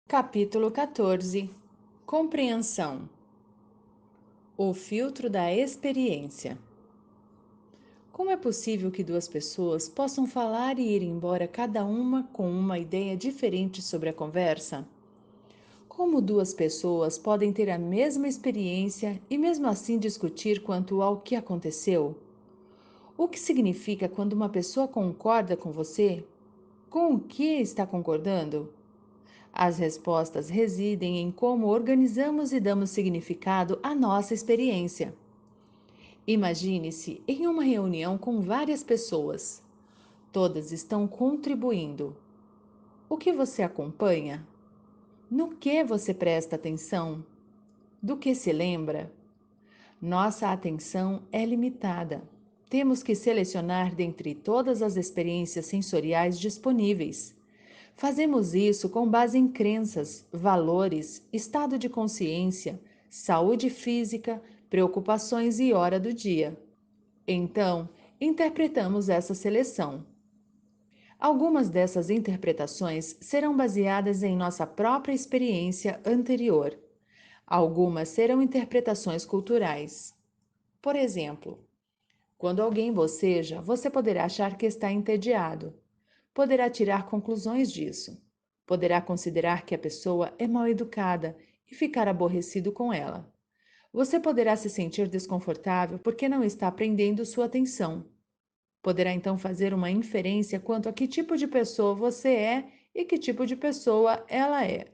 Capítulo 14. Compreensão. O filtro da experiência. Como é possível que duas pessoas possam falar e ir embora cada uma com uma ideia diferente sobre a conversa? Como duas pessoas podem ter a mesma experiência e mesmo assim discutir quanto ao que aconteceu? O que significa quando uma pessoa concorda com você? Com o que está concordando? As respostas residem em como organizamos e damos significado à nossa experiência. Imagine-se em uma reunião com várias pessoas. Todas estão contribuindo. O que você acompanha? No que você presta atenção? Do que se lembra? Nossa atenção é limitada. Temos que selecionar dentre todas as experiências sensoriais disponíveis. Fazemos isso com base em crenças, valores, estado de consciência, saúde física, preocupações e hora do dia. Então, interpretamos essa seleção. Algumas dessas interpretações serão baseadas em nossa própria experiência anterior. Algumas serão interpretações culturais. Por exemplo, quando alguém boceja, você poderá achar que está entediado. Poderá tirar conclusões disso. Poderá considerar que a pessoa é mal educada e ficar aborrecido com ela. Você poderá se sentir desconfortável porque não está prendendo sua atenção. Poderá então fazer uma inferência quanto a que tipo de pessoa você é e que tipo de pessoa ela é.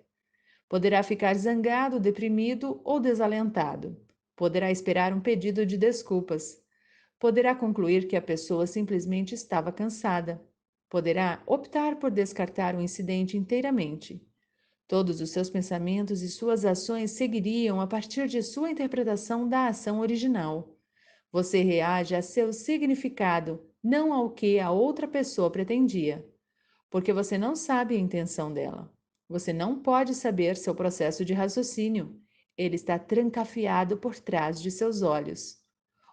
Poderá ficar zangado, deprimido ou desalentado. Poderá esperar um pedido de desculpas. Poderá concluir que a pessoa simplesmente estava cansada. Poderá optar por descartar o incidente inteiramente. Todos os seus pensamentos e suas ações seguiriam a partir de sua interpretação da ação original. Você reage a seu significado, não ao que a outra pessoa pretendia, porque você não sabe a intenção dela. Você não pode saber seu processo de raciocínio. Ele está trancafiado por trás de seus olhos.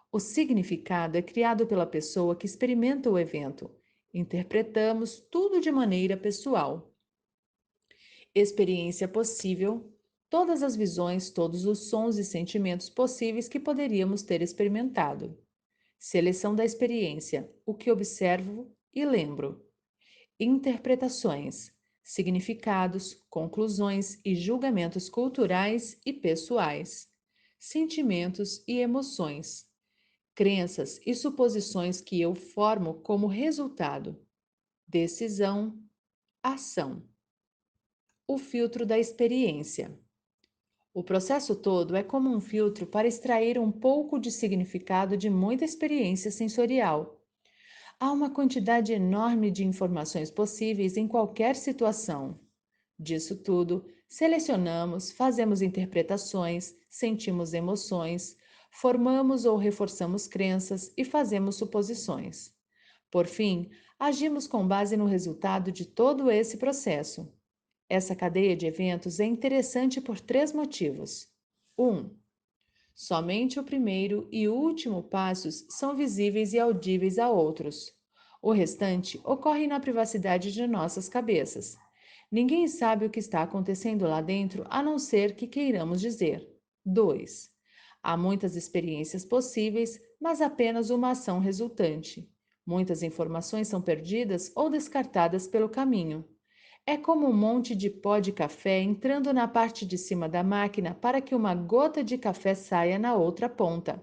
O significado é criado pela pessoa que experimenta o evento. Interpretamos tudo de maneira pessoal. Experiência possível, todas as visões, todos os sons e sentimentos possíveis que poderíamos ter experimentado. Seleção da experiência, o que observo e lembro. Interpretações, significados, conclusões e julgamentos culturais e pessoais. Sentimentos e emoções, crenças e suposições que eu formo como resultado. Decisão, ação. O filtro da experiência. O processo todo é como um filtro para extrair um pouco de significado de muita experiência sensorial. Há uma quantidade enorme de informações possíveis em qualquer situação. Disso tudo, selecionamos, fazemos interpretações, sentimos emoções, formamos ou reforçamos crenças e fazemos suposições. Por fim, agimos com base no resultado de todo esse processo. Essa cadeia de eventos é interessante por três motivos. 1. Somente o primeiro e o último passos são visíveis e audíveis a outros. O restante ocorre na privacidade de nossas cabeças. Ninguém sabe o que está acontecendo lá dentro a não ser que queiramos dizer. 2. Há muitas experiências possíveis, mas apenas uma ação resultante. Muitas informações são perdidas ou descartadas pelo caminho. É como um monte de pó de café entrando na parte de cima da máquina para que uma gota de café saia na outra ponta.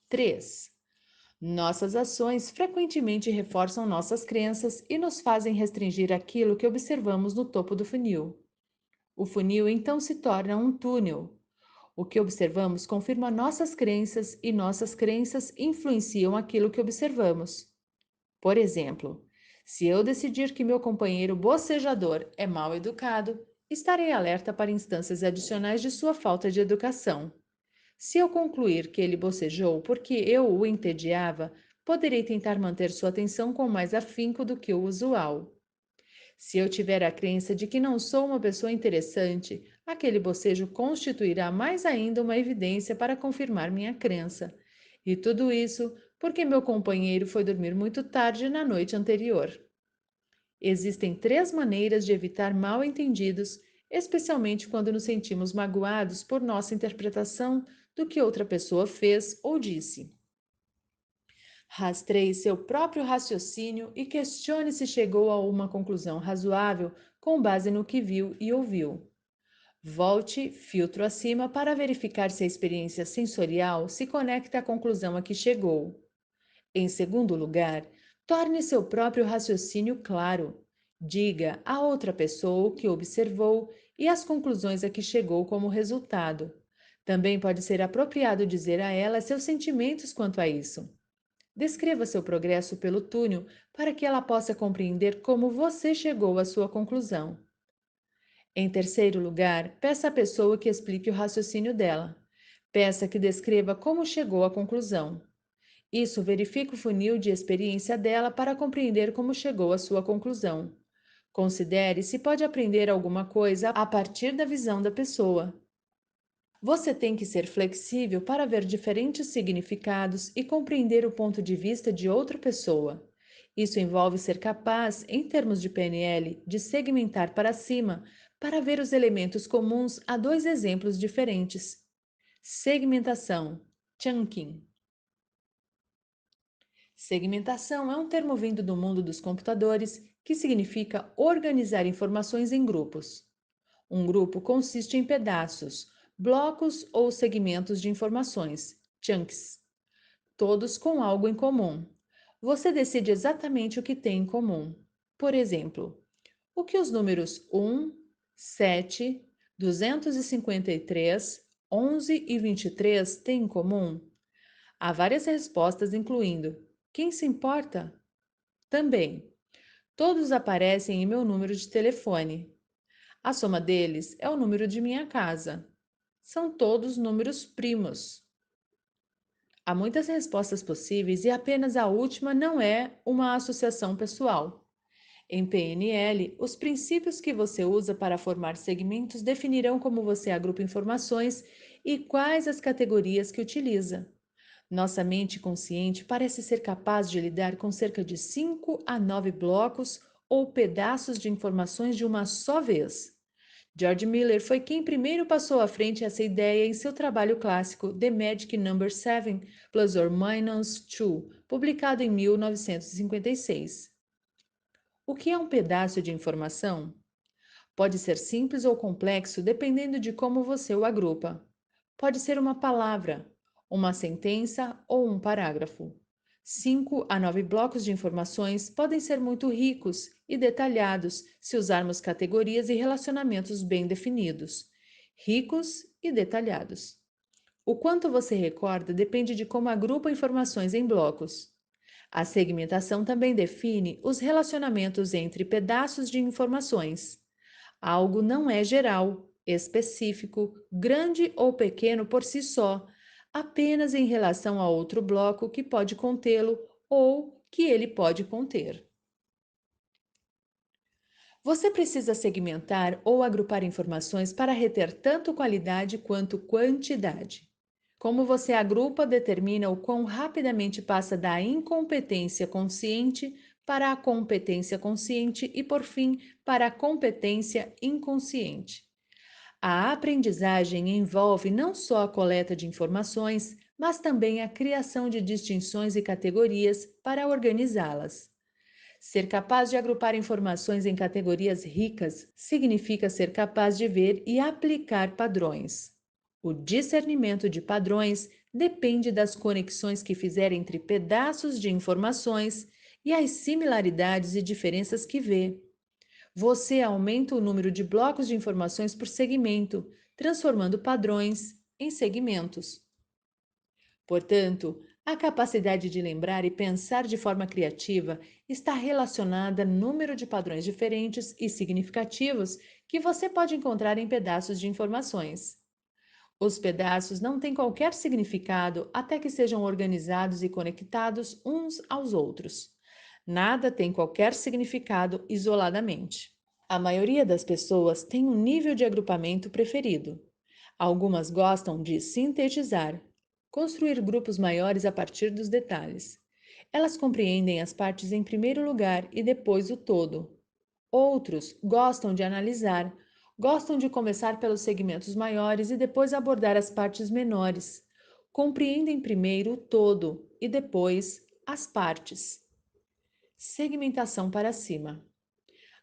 3. Nossas ações frequentemente reforçam nossas crenças e nos fazem restringir aquilo que observamos no topo do funil. O funil então se torna um túnel. O que observamos confirma nossas crenças e nossas crenças influenciam aquilo que observamos. Por exemplo, se eu decidir que meu companheiro bocejador é mal educado, estarei alerta para instâncias adicionais de sua falta de educação. Se eu concluir que ele bocejou porque eu o entediava, poderei tentar manter sua atenção com mais afinco do que o usual. Se eu tiver a crença de que não sou uma pessoa interessante, aquele bocejo constituirá mais ainda uma evidência para confirmar minha crença. E tudo isso porque meu companheiro foi dormir muito tarde na noite anterior. Existem três maneiras de evitar mal-entendidos especialmente quando nos sentimos magoados por nossa interpretação do que outra pessoa fez ou disse. Rastreie seu próprio raciocínio e questione se chegou a uma conclusão razoável com base no que viu e ouviu. Volte filtro acima para verificar se a experiência sensorial se conecta à conclusão a que chegou. Em segundo lugar, torne seu próprio raciocínio claro. Diga a outra pessoa o que observou e as conclusões a que chegou como resultado. Também pode ser apropriado dizer a ela seus sentimentos quanto a isso. Descreva seu progresso pelo túnel para que ela possa compreender como você chegou à sua conclusão. Em terceiro lugar, peça à pessoa que explique o raciocínio dela. Peça que descreva como chegou à conclusão. Isso verifica o funil de experiência dela para compreender como chegou à sua conclusão. Considere se pode aprender alguma coisa a partir da visão da pessoa. Você tem que ser flexível para ver diferentes significados e compreender o ponto de vista de outra pessoa. Isso envolve ser capaz, em termos de PNL, de segmentar para cima para ver os elementos comuns a dois exemplos diferentes. Segmentação, chunking. Segmentação é um termo vindo do mundo dos computadores que significa organizar informações em grupos. Um grupo consiste em pedaços, blocos ou segmentos de informações, chunks, todos com algo em comum. Você decide exatamente o que tem em comum. Por exemplo, o que os números 1, 7, 253, 11 e 23 têm em comum? Há várias respostas, incluindo: quem se importa? Também. Todos aparecem em meu número de telefone. A soma deles é o número de minha casa. São todos números primos. Há muitas respostas possíveis e apenas a última não é uma associação pessoal. Em PNL, os princípios que você usa para formar segmentos definirão como você agrupa informações e quais as categorias que utiliza. Nossa mente consciente parece ser capaz de lidar com cerca de 5 a 9 blocos ou pedaços de informações de uma só vez. George Miller foi quem primeiro passou à frente essa ideia em seu trabalho clássico The Magic Number 7 Plus or Minus 2, publicado em 1956. O que é um pedaço de informação? Pode ser simples ou complexo dependendo de como você o agrupa. Pode ser uma palavra, uma sentença ou um parágrafo. 5 a 9 blocos de informações podem ser muito ricos e detalhados se usarmos categorias e relacionamentos bem definidos. Ricos e detalhados. O quanto você recorda depende de como agrupa informações em blocos. A segmentação também define os relacionamentos entre pedaços de informações. Algo não é geral, específico, grande ou pequeno por si só, apenas em relação a outro bloco que pode contê-lo ou que ele pode conter. Você precisa segmentar ou agrupar informações para reter tanto qualidade quanto quantidade. Como você agrupa determina o quão rapidamente passa da incompetência consciente para a competência consciente e, por fim, para a competência inconsciente. A aprendizagem envolve não só a coleta de informações, mas também a criação de distinções e categorias para organizá-las. Ser capaz de agrupar informações em categorias ricas significa ser capaz de ver e aplicar padrões. O discernimento de padrões depende das conexões que fizer entre pedaços de informações e as similaridades e diferenças que vê. Você aumenta o número de blocos de informações por segmento, transformando padrões em segmentos. Portanto, a capacidade de lembrar e pensar de forma criativa está relacionada ao número de padrões diferentes e significativos que você pode encontrar em pedaços de informações. Os pedaços não têm qualquer significado até que sejam organizados e conectados uns aos outros. Nada tem qualquer significado isoladamente. A maioria das pessoas tem um nível de agrupamento preferido. Algumas gostam de sintetizar, construir grupos maiores a partir dos detalhes. Elas compreendem as partes em primeiro lugar e depois o todo. Outros gostam de analisar, Gostam de começar pelos segmentos maiores e depois abordar as partes menores. Compreendem primeiro o todo e depois as partes. Segmentação para cima.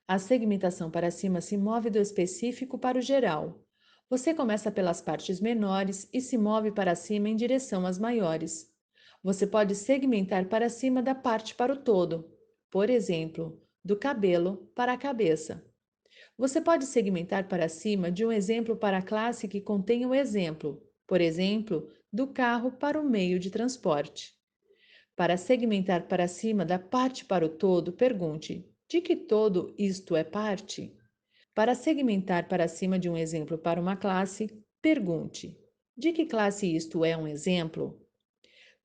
A segmentação para cima se move do específico para o geral. Você começa pelas partes menores e se move para cima em direção às maiores. Você pode segmentar para cima da parte para o todo, por exemplo, do cabelo para a cabeça. Você pode segmentar para cima de um exemplo para a classe que contém o exemplo, por exemplo, do carro para o meio de transporte. Para segmentar para cima da parte para o todo, pergunte: de que todo isto é parte? Para segmentar para cima de um exemplo para uma classe, pergunte: de que classe isto é um exemplo?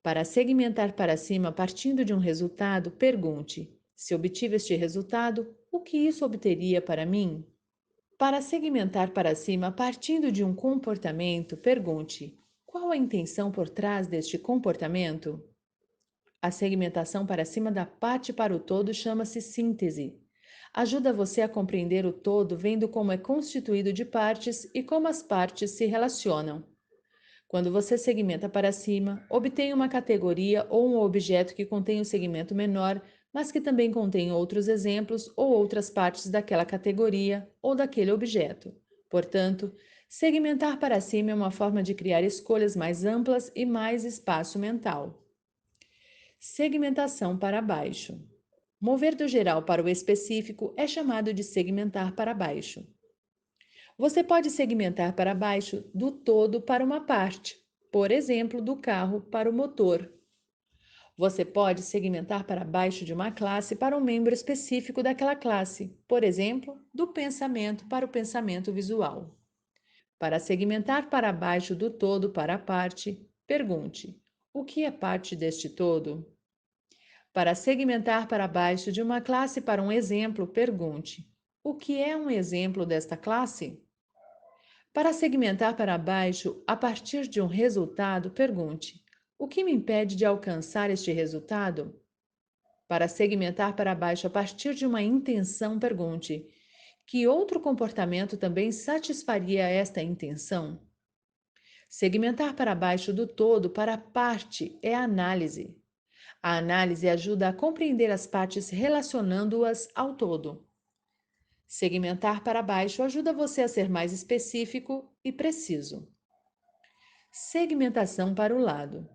Para segmentar para cima partindo de um resultado, pergunte: se obtive este resultado, o que isso obteria para mim? Para segmentar para cima partindo de um comportamento, pergunte: qual a intenção por trás deste comportamento? A segmentação para cima da parte para o todo chama-se síntese. Ajuda você a compreender o todo vendo como é constituído de partes e como as partes se relacionam. Quando você segmenta para cima, obtém uma categoria ou um objeto que contém um segmento menor, mas que também contém outros exemplos ou outras partes daquela categoria ou daquele objeto. Portanto, segmentar para cima é uma forma de criar escolhas mais amplas e mais espaço mental. Segmentação para baixo. Mover do geral para o específico é chamado de segmentar para baixo. Você pode segmentar para baixo do todo para uma parte, por exemplo, do carro para o motor. Você pode segmentar para baixo de uma classe para um membro específico daquela classe, por exemplo, do pensamento para o pensamento visual. Para segmentar para baixo do todo para a parte, pergunte: o que é parte deste todo? Para segmentar para baixo de uma classe para um exemplo, pergunte: o que é um exemplo desta classe? Para segmentar para baixo a partir de um resultado, pergunte: o que me impede de alcançar este resultado? Para segmentar para baixo a partir de uma intenção, pergunte: que outro comportamento também satisfaria esta intenção? Segmentar para baixo do todo para a parte é análise. A análise ajuda a compreender as partes relacionando-as ao todo. Segmentar para baixo ajuda você a ser mais específico e preciso. Segmentação para o lado.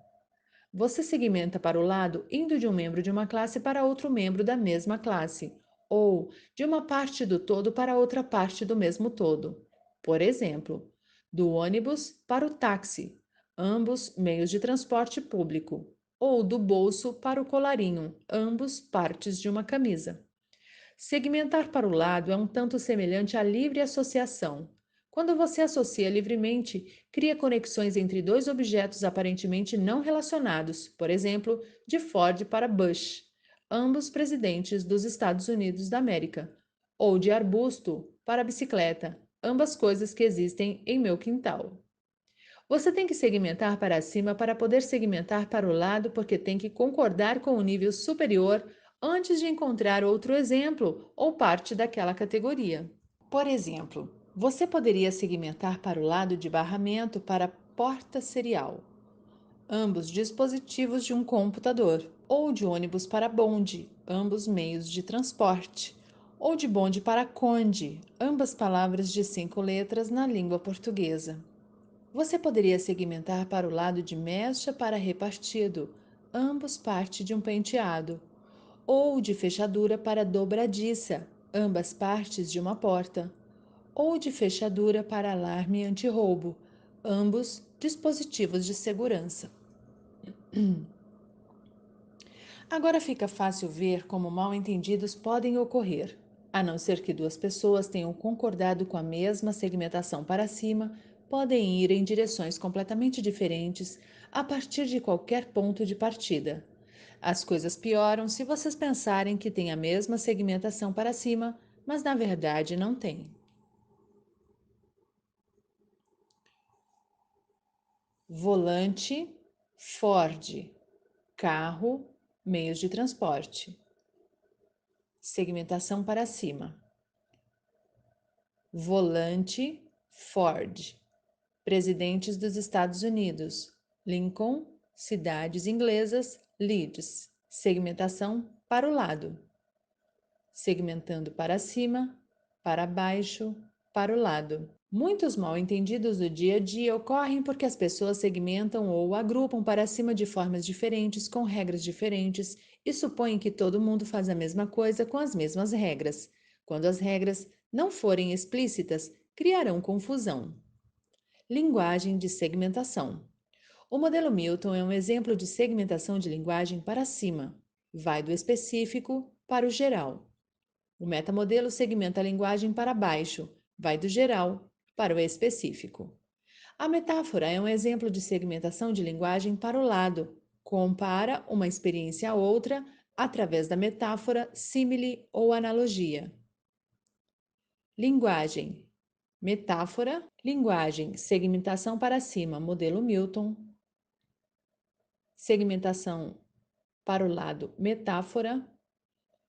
Você segmenta para o lado indo de um membro de uma classe para outro membro da mesma classe, ou de uma parte do todo para outra parte do mesmo todo. Por exemplo, do ônibus para o táxi, ambos meios de transporte público, ou do bolso para o colarinho, ambos partes de uma camisa. Segmentar para o lado é um tanto semelhante à livre associação. Quando você associa livremente, cria conexões entre dois objetos aparentemente não relacionados, por exemplo, de Ford para Bush, ambos presidentes dos Estados Unidos da América, ou de arbusto para bicicleta, ambas coisas que existem em meu quintal. Você tem que segmentar para cima para poder segmentar para o lado, porque tem que concordar com o nível superior antes de encontrar outro exemplo ou parte daquela categoria. Por exemplo, você poderia segmentar para o lado de barramento para porta serial, ambos dispositivos de um computador, ou de ônibus para bonde, ambos meios de transporte, ou de bonde para conde, ambas palavras de 5 letras na língua portuguesa. Você poderia segmentar para o lado de mecha para repartido, ambos parte de um penteado, ou de fechadura para dobradiça, ambas partes de uma porta, ou de fechadura para alarme antirroubo, ambos dispositivos de segurança. Agora fica fácil ver como mal-entendidos podem ocorrer, a não ser que duas pessoas tenham concordado com a mesma segmentação para cima, podem ir em direções completamente diferentes a partir de qualquer ponto de partida. As coisas pioram se vocês pensarem que têm a mesma segmentação para cima, mas na verdade não têm. Volante, Ford, carro, meios de transporte. Segmentação para cima. volante, Ford. Presidentes dos Estados Unidos, Lincoln, cidades inglesas, Leeds. Segmentação para o lado, segmentando para cima, para baixo, para o lado. Muitos mal-entendidos do dia a dia ocorrem porque as pessoas segmentam ou agrupam para cima de formas diferentes, com regras diferentes, e supõem que todo mundo faz a mesma coisa com as mesmas regras. Quando as regras não forem explícitas, criarão confusão. Linguagem de segmentação. O modelo Milton é um exemplo de segmentação de linguagem para cima. Vai do específico para o geral. O metamodelo segmenta a linguagem para baixo. Vai do geral para o específico. A metáfora é um exemplo de segmentação de linguagem para o lado. Compara uma experiência a outra através da metáfora, símile ou analogia. Linguagem. Metáfora, linguagem, segmentação para cima, modelo Milton, segmentação para o lado, metáfora,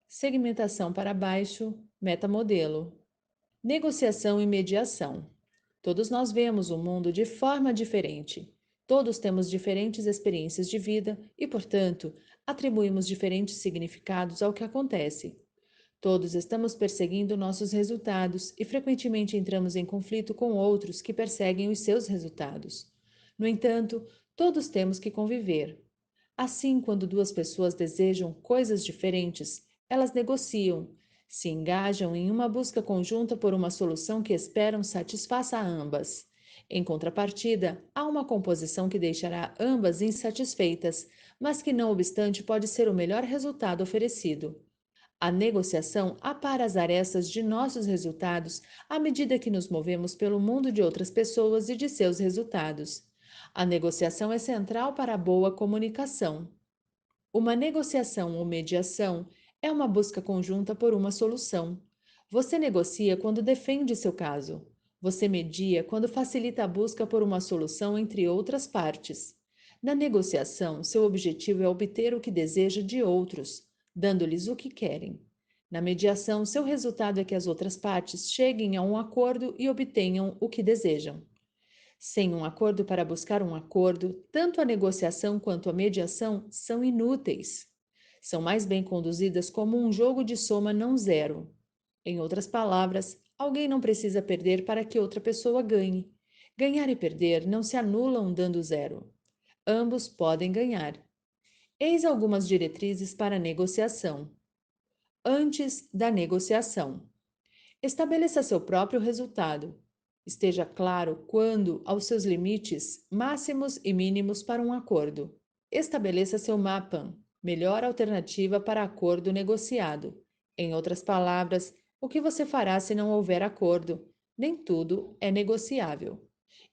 segmentação para baixo, metamodelo. Negociação e mediação. Todos nós vemos o mundo de forma diferente. Todos temos diferentes experiências de vida e, portanto, atribuímos diferentes significados ao que acontece. Todos estamos perseguindo nossos resultados e frequentemente entramos em conflito com outros que perseguem os seus resultados. No entanto, todos temos que conviver. Assim, quando duas pessoas desejam coisas diferentes, elas negociam, se engajam em uma busca conjunta por uma solução que esperam satisfaça a ambas. Em contrapartida, há uma composição que deixará ambas insatisfeitas, mas que, não obstante, pode ser o melhor resultado oferecido. A negociação apara as arestas de nossos resultados à medida que nos movemos pelo mundo de outras pessoas e de seus resultados. A negociação é central para a boa comunicação. Uma negociação ou mediação é uma busca conjunta por uma solução. Você negocia quando defende seu caso. Você media quando facilita a busca por uma solução entre outras partes. Na negociação, seu objetivo é obter o que deseja de outros, dando-lhes o que querem. Na mediação, seu resultado é que as outras partes cheguem a um acordo e obtenham o que desejam. Sem um acordo para buscar um acordo, tanto a negociação quanto a mediação são inúteis. São mais bem conduzidas como um jogo de soma não zero. Em outras palavras, alguém não precisa perder para que outra pessoa ganhe. Ganhar e perder não se anulam dando zero. Ambos podem ganhar. Eis algumas diretrizes para a negociação. Antes da negociação, estabeleça seu próprio resultado. Esteja claro quando aos seus limites máximos e mínimos para um acordo. Estabeleça seu mapa, melhor alternativa para acordo negociado. Em outras palavras, o que você fará se não houver acordo? Nem tudo é negociável.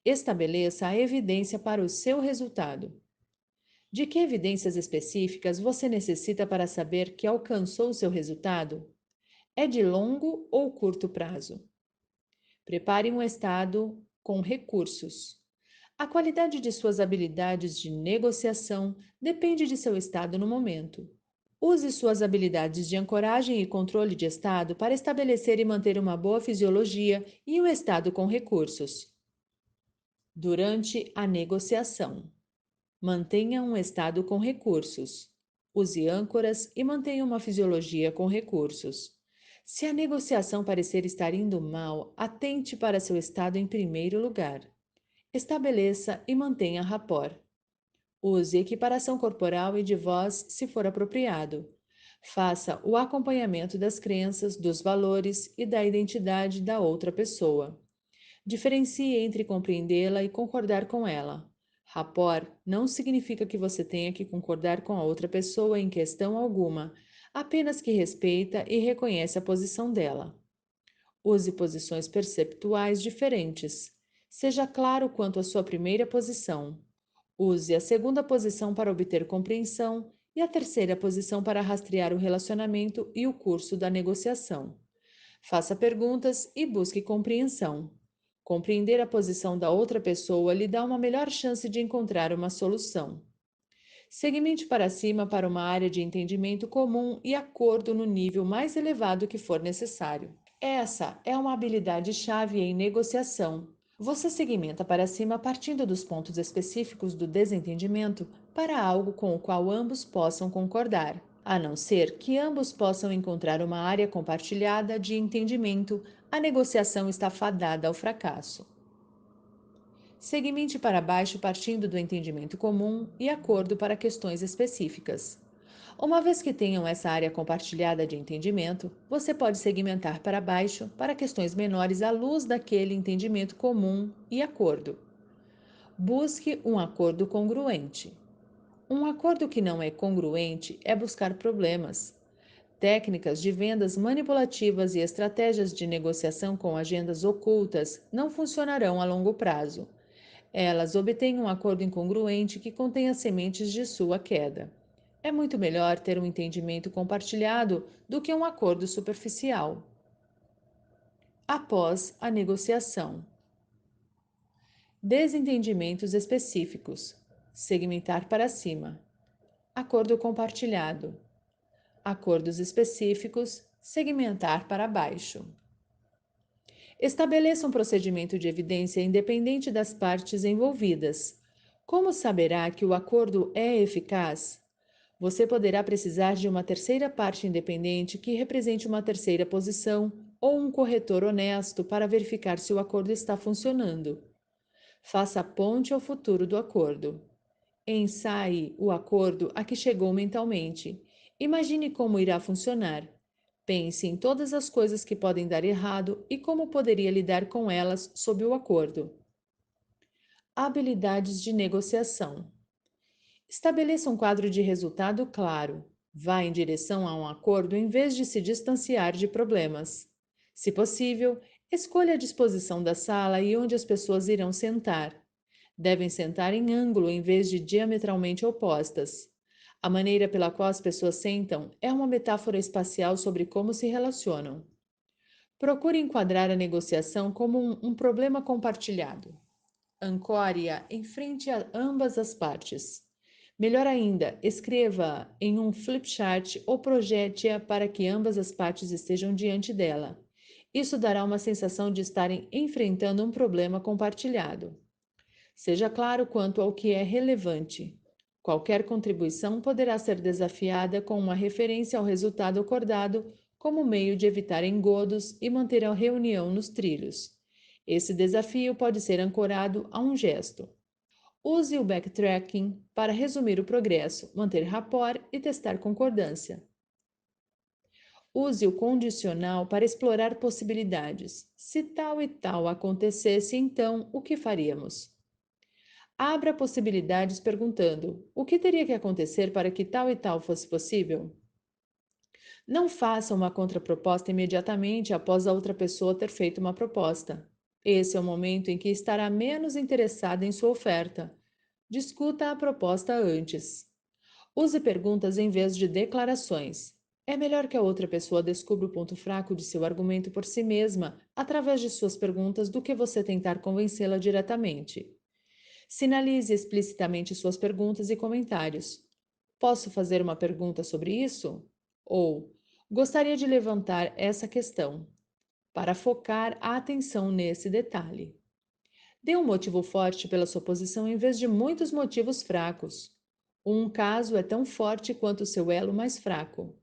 Estabeleça a evidência para o seu resultado. De que evidências específicas você necessita para saber que alcançou seu resultado? É de longo ou curto prazo? Prepare um estado com recursos. A qualidade de suas habilidades de negociação depende de seu estado no momento. Use suas habilidades de ancoragem e controle de estado para estabelecer e manter uma boa fisiologia e um estado com recursos. Durante a negociação, mantenha um estado com recursos. Use âncoras e mantenha uma fisiologia com recursos. Se a negociação parecer estar indo mal, atente para seu estado em primeiro lugar. Estabeleça e mantenha rapport. Use equiparação corporal e de voz se for apropriado. Faça o acompanhamento das crenças, dos valores e da identidade da outra pessoa. Diferencie entre compreendê-la e concordar com ela. Rapport não significa que você tenha que concordar com a outra pessoa em questão alguma, apenas que respeita e reconhece a posição dela. Use posições perceptuais diferentes. Seja claro quanto à sua primeira posição. Use a segunda posição para obter compreensão e a terceira posição para rastrear o relacionamento e o curso da negociação. Faça perguntas e busque compreensão. Compreender a posição da outra pessoa lhe dá uma melhor chance de encontrar uma solução. Segmente para cima para uma área de entendimento comum e acordo no nível mais elevado que for necessário. Essa é uma habilidade-chave em negociação. Você segmenta para cima partindo dos pontos específicos do desentendimento para algo com o qual ambos possam concordar, a não ser que ambos possam encontrar uma área compartilhada de entendimento, a negociação está fadada ao fracasso. Segmente para baixo partindo do entendimento comum e acordo para questões específicas. Uma vez que tenham essa área compartilhada de entendimento, você pode segmentar para baixo para questões menores à luz daquele entendimento comum e acordo. Busque um acordo congruente. Um acordo que não é congruente é buscar problemas. Técnicas de vendas manipulativas e estratégias de negociação com agendas ocultas não funcionarão a longo prazo. Elas obtêm um acordo incongruente que contém as sementes de sua queda. É muito melhor ter um entendimento compartilhado do que um acordo superficial. Após a negociação, desentendimentos específicos. Segmentar para cima. Acordo compartilhado. Acordos específicos. Segmentar para baixo. Estabeleça um procedimento de evidência independente das partes envolvidas. Como saberá que o acordo é eficaz? Você poderá precisar de uma terceira parte independente que represente uma terceira posição ou um corretor honesto para verificar se o acordo está funcionando. Faça a ponte ao futuro do acordo. Ensaie o acordo a que chegou mentalmente. Imagine como irá funcionar. Pense em todas as coisas que podem dar errado e como poderia lidar com elas sob o acordo. Habilidades de negociação. Estabeleça um quadro de resultado claro. Vá em direção a um acordo em vez de se distanciar de problemas. Se possível, escolha a disposição da sala e onde as pessoas irão sentar. Devem sentar em ângulo em vez de diametralmente opostas. A maneira pela qual as pessoas sentam é uma metáfora espacial sobre como se relacionam. Procure enquadrar a negociação como um problema compartilhado. Ancore-a em frente a ambas as partes. Melhor ainda, escreva em um flipchart ou projete-a para que ambas as partes estejam diante dela. Isso dará uma sensação de estarem enfrentando um problema compartilhado. Seja claro quanto ao que é relevante. Qualquer contribuição poderá ser desafiada com uma referência ao resultado acordado como meio de evitar engodos e manter a reunião nos trilhos. Esse desafio pode ser ancorado a um gesto. Use o backtracking para resumir o progresso, manter rapport e testar concordância. Use o condicional para explorar possibilidades. Se tal e tal acontecesse, então o que faríamos? Abra possibilidades perguntando: o que teria que acontecer para que tal e tal fosse possível? Não faça uma contraproposta imediatamente após a outra pessoa ter feito uma proposta. Esse é o momento em que estará menos interessada em sua oferta. Discuta a proposta antes. Use perguntas em vez de declarações. É melhor que a outra pessoa descubra o ponto fraco de seu argumento por si mesma, através de suas perguntas, do que você tentar convencê-la diretamente. Sinalize explicitamente suas perguntas e comentários. Posso fazer uma pergunta sobre isso? Ou gostaria de levantar essa questão, para focar a atenção nesse detalhe. Dê um motivo forte pela sua posição em vez de muitos motivos fracos. Um caso é tão forte quanto o seu elo mais fraco.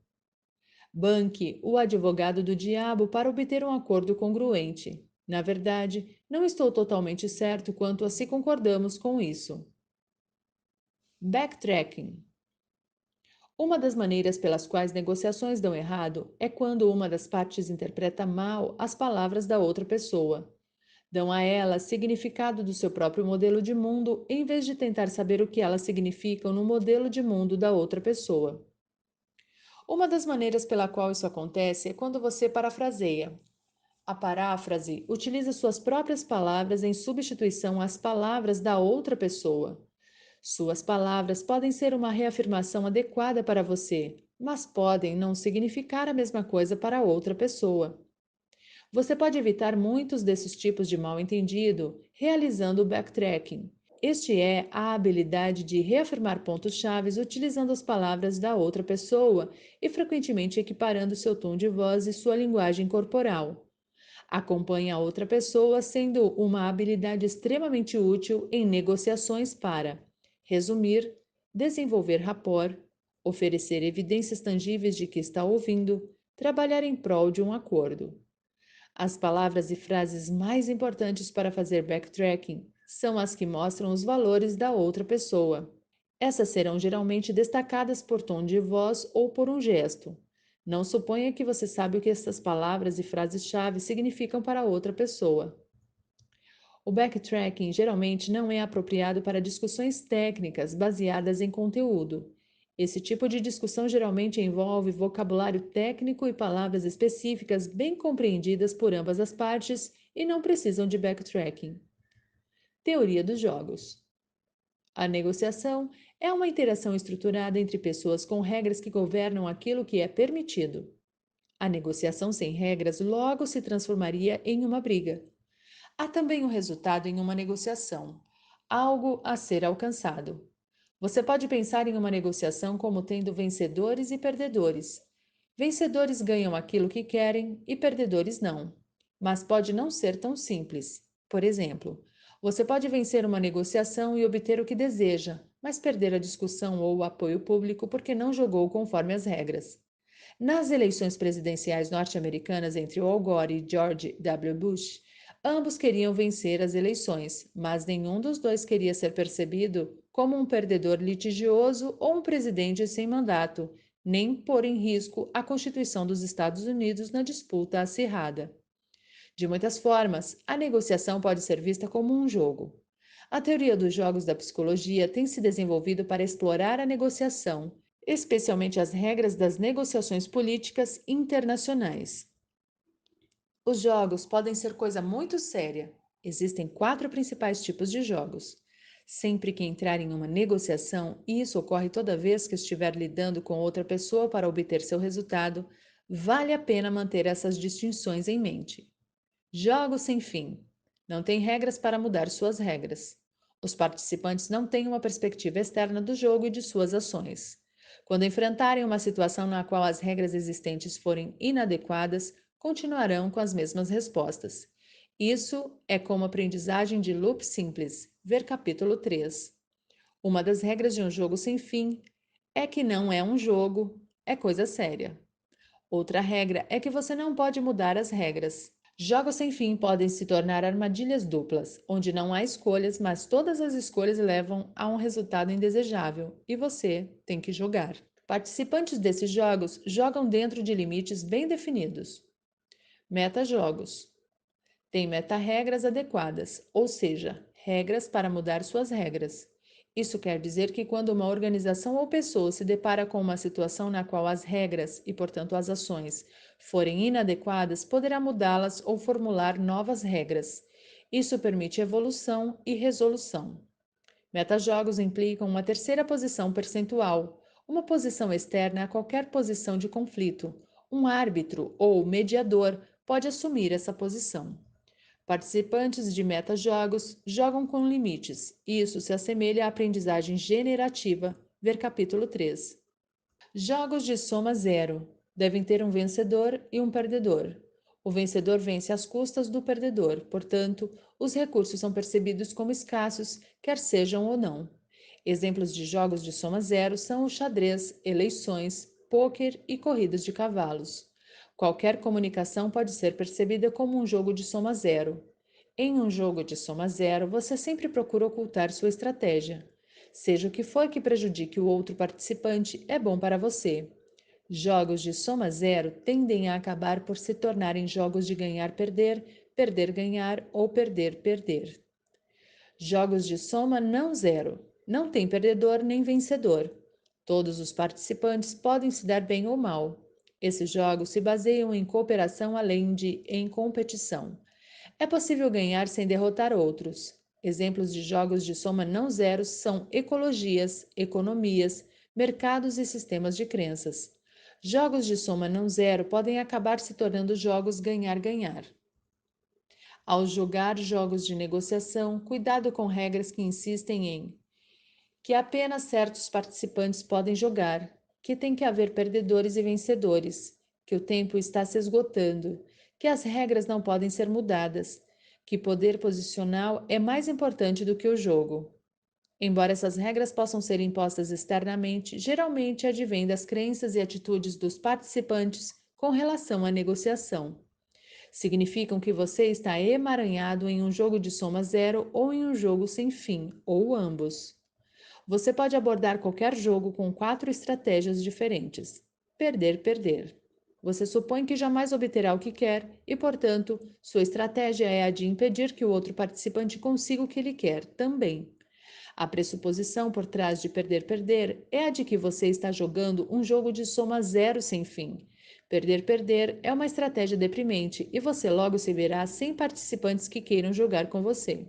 Banque o advogado do diabo para obter um acordo congruente. Na verdade, não estou totalmente certo quanto a se concordamos com isso. Backtracking. Uma das maneiras pelas quais negociações dão errado é quando uma das partes interpreta mal as palavras da outra pessoa. Dão a ela significado do seu próprio modelo de mundo em vez de tentar saber o que elas significam no modelo de mundo da outra pessoa. Uma das maneiras pela qual isso acontece é quando você parafraseia. A paráfrase utiliza suas próprias palavras em substituição às palavras da outra pessoa. Suas palavras podem ser uma reafirmação adequada para você, mas podem não significar a mesma coisa para outra pessoa. Você pode evitar muitos desses tipos de mal-entendido realizando o backtracking. Este é a habilidade de reafirmar pontos-chave utilizando as palavras da outra pessoa e frequentemente equiparando seu tom de voz e sua linguagem corporal. Acompanhe a outra pessoa, sendo uma habilidade extremamente útil em negociações para resumir, desenvolver rapport, oferecer evidências tangíveis de que está ouvindo, trabalhar em prol de um acordo. As palavras e frases mais importantes para fazer backtracking são as que mostram os valores da outra pessoa. Essas serão geralmente destacadas por tom de voz ou por um gesto. Não suponha que você sabe o que essas palavras e frases-chave significam para outra pessoa. O backtracking geralmente não é apropriado para discussões técnicas baseadas em conteúdo. Esse tipo de discussão geralmente envolve vocabulário técnico e palavras específicas bem compreendidas por ambas as partes e não precisam de backtracking. Teoria dos jogos. A negociação é uma interação estruturada entre pessoas com regras que governam aquilo que é permitido. A negociação sem regras logo se transformaria em uma briga. Há também o resultado em uma negociação, algo a ser alcançado. Você pode pensar em uma negociação como tendo vencedores e perdedores. Vencedores ganham aquilo que querem e perdedores não. Mas pode não ser tão simples. Por exemplo, você pode vencer uma negociação e obter o que deseja, mas perder a discussão ou o apoio público porque não jogou conforme as regras. Nas eleições presidenciais norte-americanas entre Al Gore e George W. Bush, ambos queriam vencer as eleições, mas nenhum dos dois queria ser percebido como um perdedor litigioso ou um presidente sem mandato, nem pôr em risco a Constituição dos Estados Unidos na disputa acirrada. De muitas formas, a negociação pode ser vista como um jogo. A teoria dos jogos da psicologia tem se desenvolvido para explorar a negociação, especialmente as regras das negociações políticas internacionais. Os jogos podem ser coisa muito séria. Existem quatro principais tipos de jogos. Sempre que entrar em uma negociação, e isso ocorre toda vez que estiver lidando com outra pessoa para obter seu resultado, vale a pena manter essas distinções em mente. Jogos sem fim. Não tem regras para mudar suas regras. Os participantes não têm uma perspectiva externa do jogo e de suas ações. Quando enfrentarem uma situação na qual as regras existentes forem inadequadas, continuarão com as mesmas respostas. Isso é como aprendizagem de loop simples. Ver capítulo 3. Uma das regras de um jogo sem fim é que não é um jogo, é coisa séria. Outra regra é que você não pode mudar as regras. Jogos sem fim podem se tornar armadilhas duplas, onde não há escolhas, mas todas as escolhas levam a um resultado indesejável e você tem que jogar. Participantes desses jogos jogam dentro de limites bem definidos. Meta-jogos. Tem meta-regras adequadas, ou seja, regras para mudar suas regras. Isso quer dizer que quando uma organização ou pessoa se depara com uma situação na qual as regras e, portanto, as ações forem inadequadas, poderá mudá-las ou formular novas regras. Isso permite evolução e resolução. Metajogos implicam uma terceira posição percentual, uma posição externa a qualquer posição de conflito. Um árbitro ou mediador pode assumir essa posição. Participantes de metajogos jogam com limites, e isso se assemelha à aprendizagem generativa, ver capítulo 3. Jogos de soma zero devem ter um vencedor e um perdedor. O vencedor vence às custas do perdedor, portanto, os recursos são percebidos como escassos, quer sejam ou não. Exemplos de jogos de soma zero são o xadrez, eleições, pôquer e corridas de cavalos. Qualquer comunicação pode ser percebida como um jogo de soma zero. Em um jogo de soma zero, você sempre procura ocultar sua estratégia. Seja o que for que prejudique o outro participante, é bom para você. Jogos de soma zero tendem a acabar por se tornarem jogos de ganhar-perder, perder-ganhar ou perder-perder. Jogos de soma não zero. Não tem perdedor nem vencedor. Todos os participantes podem se dar bem ou mal. Esses jogos se baseiam em cooperação além de em competição. É possível ganhar sem derrotar outros. Exemplos de jogos de soma não zero são ecologias, economias, mercados e sistemas de crenças. Jogos de soma não zero podem acabar se tornando jogos ganhar-ganhar. Ao jogar jogos de negociação, cuidado com regras que insistem em que apenas certos participantes podem jogar, que tem que haver perdedores e vencedores, que o tempo está se esgotando, que as regras não podem ser mudadas, que poder posicional é mais importante do que o jogo. Embora essas regras possam ser impostas externamente, geralmente advêm das crenças e atitudes dos participantes com relação à negociação. Significam que você está emaranhado em um jogo de soma zero ou em um jogo sem fim, ou ambos. Você pode abordar qualquer jogo com 4 estratégias diferentes. Perder, perder. Você supõe que jamais obterá o que quer e, portanto, sua estratégia é a de impedir que o outro participante consiga o que ele quer também. A pressuposição por trás de perder-perder é a de que você está jogando um jogo de soma zero sem fim. Perder-perder é uma estratégia deprimente e você logo se verá sem participantes que queiram jogar com você.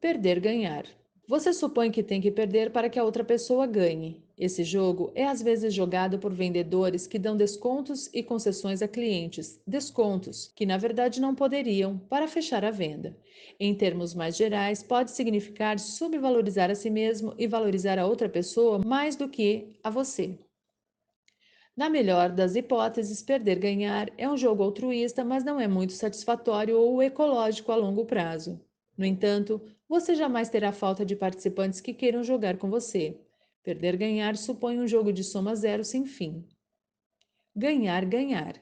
Perder-ganhar. Você supõe que tem que perder para que a outra pessoa ganhe. Esse jogo é às vezes jogado por vendedores que dão descontos e concessões a clientes, descontos que na verdade não poderiam para fechar a venda. Em termos mais gerais, pode significar subvalorizar a si mesmo e valorizar a outra pessoa mais do que a você. Na melhor das hipóteses, perder-ganhar é um jogo altruísta, mas não é muito satisfatório ou ecológico a longo prazo. No entanto, você jamais terá falta de participantes que queiram jogar com você. Perder-ganhar supõe um jogo de soma zero sem fim. Ganhar-ganhar.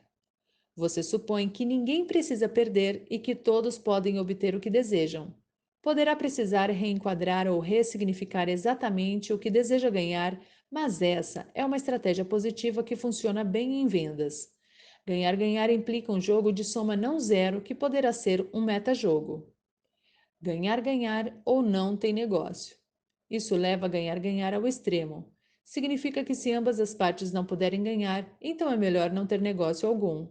Você supõe que ninguém precisa perder e que todos podem obter o que desejam. Poderá precisar reenquadrar ou ressignificar exatamente o que deseja ganhar, mas essa é uma estratégia positiva que funciona bem em vendas. Ganhar-ganhar implica um jogo de soma não zero que poderá ser um metajogo. Ganhar-ganhar ou não tem negócio. Isso leva ganhar-ganhar ao extremo. Significa que se ambas as partes não puderem ganhar, então é melhor não ter negócio algum.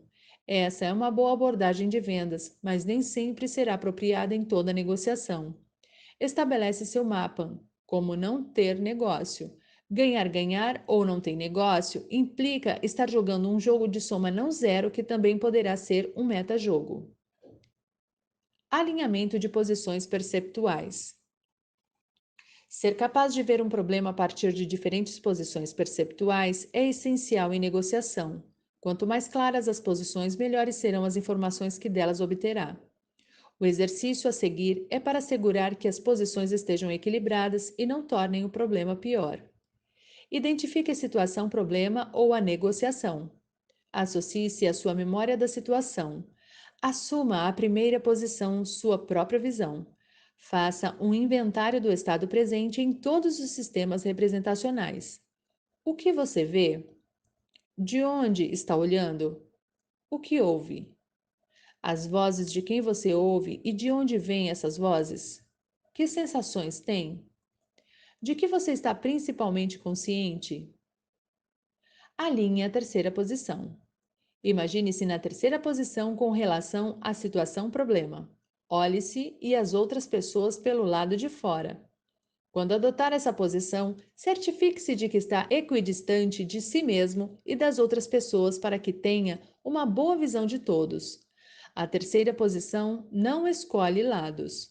Essa é uma boa abordagem de vendas, mas nem sempre será apropriada em toda negociação. Estabelece seu mapa, como não ter negócio. Ganhar-ganhar ou não tem negócio implica estar jogando um jogo de soma não zero que também poderá ser um metajogo. Alinhamento de posições perceptuais. Ser capaz de ver um problema a partir de diferentes posições perceptuais é essencial em negociação. Quanto mais claras as posições, melhores serão as informações que delas obterá. O exercício a seguir é para assegurar que as posições estejam equilibradas e não tornem o problema pior. Identifique a situação-problema ou a negociação. Associe-se à sua memória da situação. Assuma a primeira posição, sua própria visão. Faça um inventário do estado presente em todos os sistemas representacionais. O que você vê? De onde está olhando? O que ouve? As vozes de quem você ouve e de onde vêm essas vozes? Que sensações tem? De que você está principalmente consciente? Alinhe a terceira posição. Imagine-se na terceira posição com relação à situação-problema. Olhe-se e as outras pessoas pelo lado de fora. Quando adotar essa posição, certifique-se de que está equidistante de si mesmo e das outras pessoas para que tenha uma boa visão de todos. A terceira posição não escolhe lados.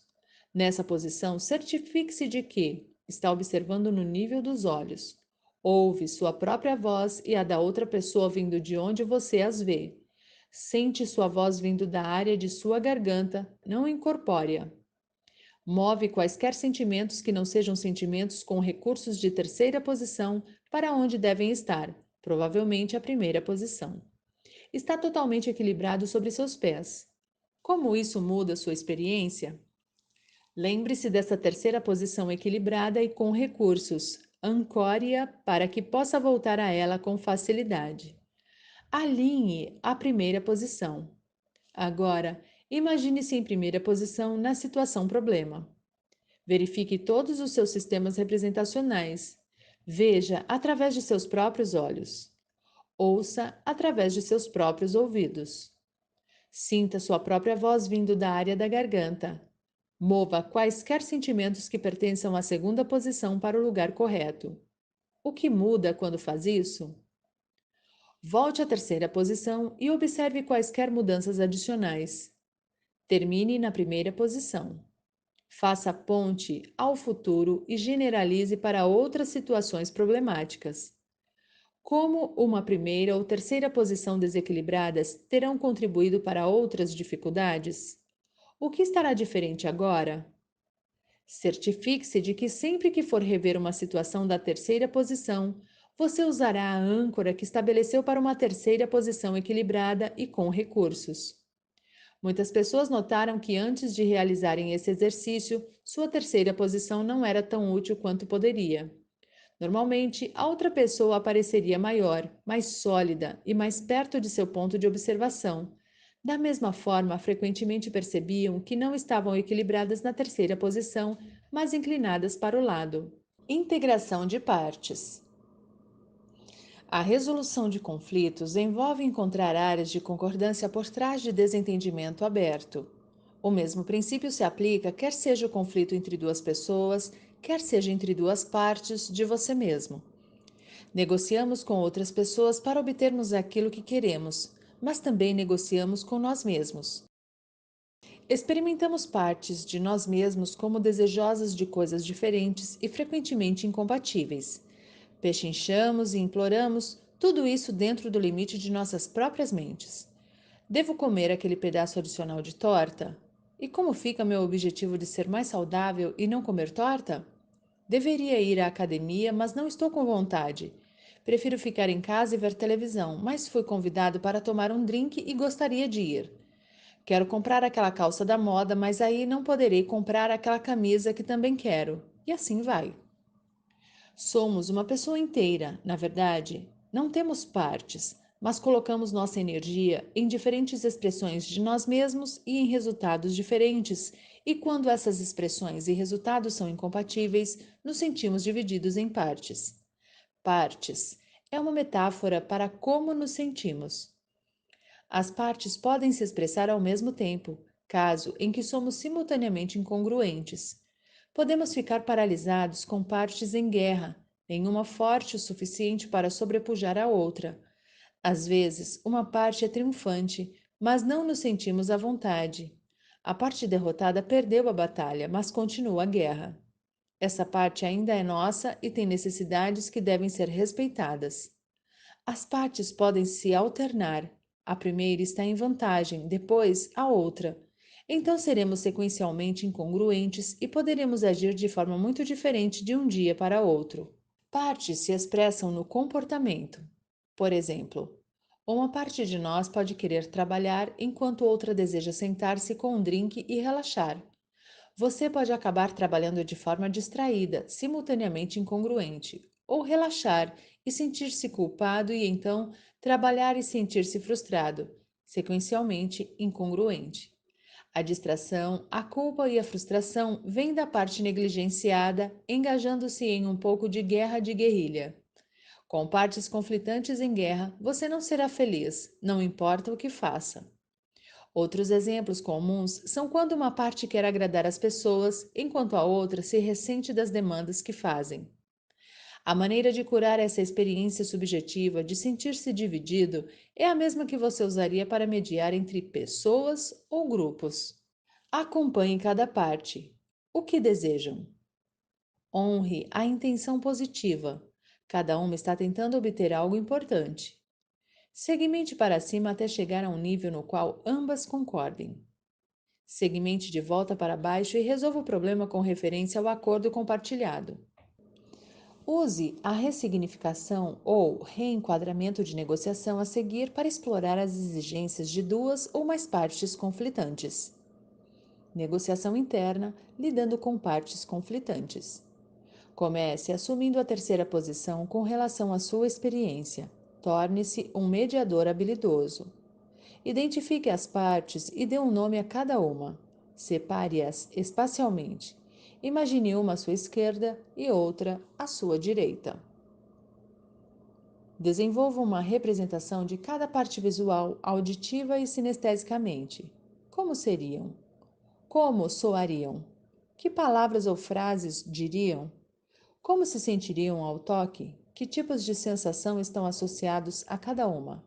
Nessa posição, certifique-se de que está observando no nível dos olhos. Ouve sua própria voz e a da outra pessoa vindo de onde você as vê. Sente sua voz vindo da área de sua garganta, não incorpórea. Move quaisquer sentimentos que não sejam sentimentos com recursos de terceira posição para onde devem estar, provavelmente a primeira posição. Está totalmente equilibrado sobre seus pés. Como isso muda sua experiência? Lembre-se dessa terceira posição equilibrada e com recursos. Ancore-a para que possa voltar a ela com facilidade. Alinhe a primeira posição. Agora, imagine-se em primeira posição na situação problema. Verifique todos os seus sistemas representacionais. Veja através de seus próprios olhos. Ouça através de seus próprios ouvidos. Sinta sua própria voz vindo da área da garganta. Mova quaisquer sentimentos que pertençam à segunda posição para o lugar correto. O que muda quando faz isso? Volte à terceira posição e observe quaisquer mudanças adicionais. Termine na primeira posição. Faça ponte ao futuro e generalize para outras situações problemáticas. Como uma primeira ou terceira posição desequilibradas terão contribuído para outras dificuldades? O que estará diferente agora? Certifique-se de que sempre que for rever uma situação da terceira posição, você usará a âncora que estabeleceu para uma terceira posição equilibrada e com recursos. Muitas pessoas notaram que antes de realizarem esse exercício, sua terceira posição não era tão útil quanto poderia. Normalmente, a outra pessoa apareceria maior, mais sólida e mais perto de seu ponto de observação. Da mesma forma, frequentemente percebiam que não estavam equilibradas na terceira posição, mas inclinadas para o lado. Integração de partes. A resolução de conflitos envolve encontrar áreas de concordância por trás de desentendimento aberto. O mesmo princípio se aplica quer seja o conflito entre duas pessoas, quer seja entre duas partes de você mesmo. Negociamos com outras pessoas para obtermos aquilo que queremos, mas também negociamos com nós mesmos. Experimentamos partes de nós mesmos como desejosas de coisas diferentes e frequentemente incompatíveis. Pechinchamos e imploramos, tudo isso dentro do limite de nossas próprias mentes. Devo comer aquele pedaço adicional de torta? E como fica meu objetivo de ser mais saudável e não comer torta? Deveria ir à academia, mas não estou com vontade. Prefiro ficar em casa e ver televisão, mas fui convidado para tomar um drink e gostaria de ir. Quero comprar aquela calça da moda, mas aí não poderei comprar aquela camisa que também quero. E assim vai. Somos uma pessoa inteira, na verdade. Não temos partes, mas colocamos nossa energia em diferentes expressões de nós mesmos e em resultados diferentes. E quando essas expressões e resultados são incompatíveis, nos sentimos divididos em partes. Partes é uma metáfora para como nos sentimos. As partes podem se expressar ao mesmo tempo, caso em que somos simultaneamente incongruentes. Podemos ficar paralisados com partes em guerra, nenhuma forte o suficiente para sobrepujar a outra. Às vezes, uma parte é triunfante, mas não nos sentimos à vontade. A parte derrotada perdeu a batalha, mas continua a guerra. Essa parte ainda é nossa e tem necessidades que devem ser respeitadas. As partes podem se alternar. A primeira está em vantagem, depois a outra. Então seremos sequencialmente incongruentes e poderemos agir de forma muito diferente de um dia para outro. Partes se expressam no comportamento. Por exemplo, uma parte de nós pode querer trabalhar enquanto outra deseja sentar-se com um drink e relaxar. Você pode acabar trabalhando de forma distraída, simultaneamente incongruente, ou relaxar e sentir-se culpado e então trabalhar e sentir-se frustrado, sequencialmente incongruente. A distração, a culpa e a frustração vêm da parte negligenciada, engajando-se em um pouco de guerra de guerrilha. Com partes conflitantes em guerra, você não será feliz, não importa o que faça. Outros exemplos comuns são quando uma parte quer agradar as pessoas, enquanto a outra se ressente das demandas que fazem. A maneira de curar essa experiência subjetiva de sentir-se dividido é a mesma que você usaria para mediar entre pessoas ou grupos. Acompanhe cada parte. O que desejam? Honre a intenção positiva. Cada uma está tentando obter algo importante. Segmente para cima até chegar a um nível no qual ambas concordem. Segmente de volta para baixo e resolva o problema com referência ao acordo compartilhado. Use a ressignificação ou reenquadramento de negociação a seguir para explorar as exigências de duas ou mais partes conflitantes. Negociação interna, lidando com partes conflitantes. Comece assumindo a terceira posição com relação à sua experiência. Torne-se um mediador habilidoso. Identifique as partes e dê um nome a cada uma. Separe-as espacialmente. Imagine uma à sua esquerda e outra à sua direita. Desenvolva uma representação de cada parte visual, auditiva e sinestesicamente. Como seriam? Como soariam? Que palavras ou frases diriam? Como se sentiriam ao toque? Que tipos de sensação estão associados a cada uma?